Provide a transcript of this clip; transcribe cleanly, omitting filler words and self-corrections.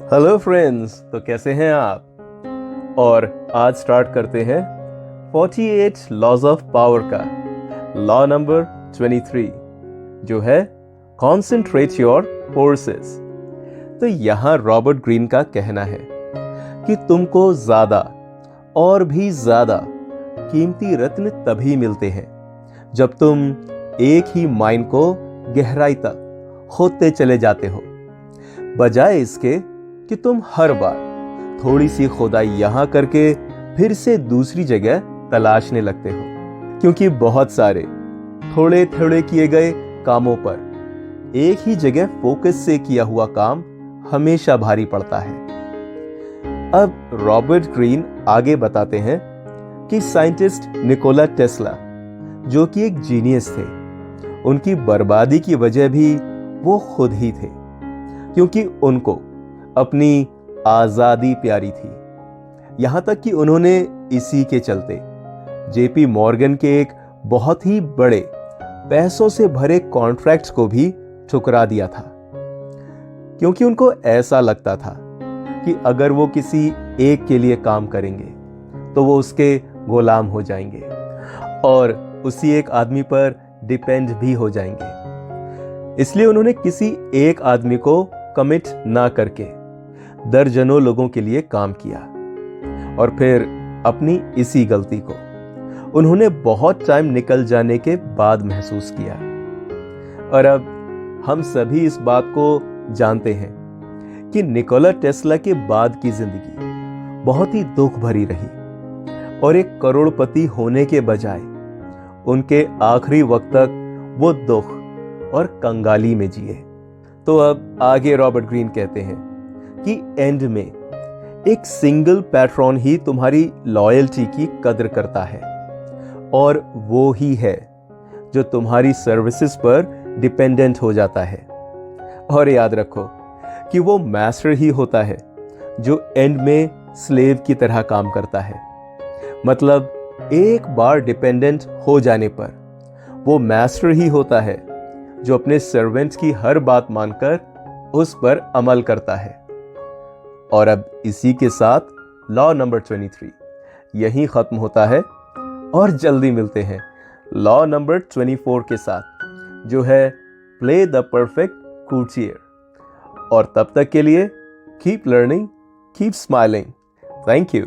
Hello friends, तो कैसे हैं आप। और आज स्टार्ट करते हैं 48 लॉज ऑफ पावर का लॉ नंबर 23, जो है कॉन्सेंट्रेट योर फोर्सेस। तो यहां रॉबर्ट ग्रीन का कहना है कि तुमको ज्यादा और भी ज्यादा कीमती रत्न तभी मिलते हैं जब तुम एक ही माइन को गहराई तक खोदते चले जाते हो, बजाय इसके कि तुम हर बार थोड़ी सी खोदाई यहां करके फिर से दूसरी जगह तलाशने लगते हो। क्योंकि बहुत सारे थोड़े थोड़े किए गए कामों पर एक ही जगह फोकस से किया हुआ काम हमेशा भारी पड़ता है। अब रॉबर्ट ग्रीन आगे बताते हैं कि साइंटिस्ट निकोला टेस्ला, जो कि एक जीनियस थे, उनकी बर्बादी की वजह भी वो खुद ही थे, क्योंकि उनको अपनी आजादी प्यारी थी। यहां तक कि उन्होंने इसी के चलते जेपी मॉर्गन के एक बहुत ही बड़े पैसों से भरे कॉन्ट्रैक्ट्स को भी ठुकरा दिया था, क्योंकि उनको ऐसा लगता था कि अगर वो किसी एक के लिए काम करेंगे तो वो उसके गुलाम हो जाएंगे और उसी एक आदमी पर डिपेंड भी हो जाएंगे। इसलिए उन्होंने किसी एक आदमी को कमिट ना करके दर्जनों लोगों के लिए काम किया, और फिर अपनी इसी गलती को उन्होंने बहुत टाइम निकल जाने के बाद महसूस किया। और अब हम सभी इस बात को जानते हैं कि निकोला टेस्ला के बाद की जिंदगी बहुत ही दुख भरी रही, और एक करोड़पति होने के बजाय उनके आखिरी वक्त तक वो दुख और कंगाली में जिए। तो अब आगे रॉबर्ट ग्रीन कहते हैं कि एंड में एक सिंगल पैट्रॉन ही तुम्हारी लॉयल्टी की कदर करता है, और वो ही है जो तुम्हारी सर्विसेज पर डिपेंडेंट हो जाता है। और याद रखो कि वो मास्टर ही होता है जो एंड में स्लेव की तरह काम करता है। मतलब एक बार डिपेंडेंट हो जाने पर वो मास्टर ही होता है जो अपने सर्वेंट्स की हर बात मानकर उस पर अमल करता है। और अब इसी के साथ लॉ नंबर 23 यहीं खत्म होता है, और जल्दी मिलते हैं लॉ नंबर 24 के साथ, जो है प्ले द परफेक्ट कूर्टियर। और तब तक के लिए keep learning, keep smiling. Thank you.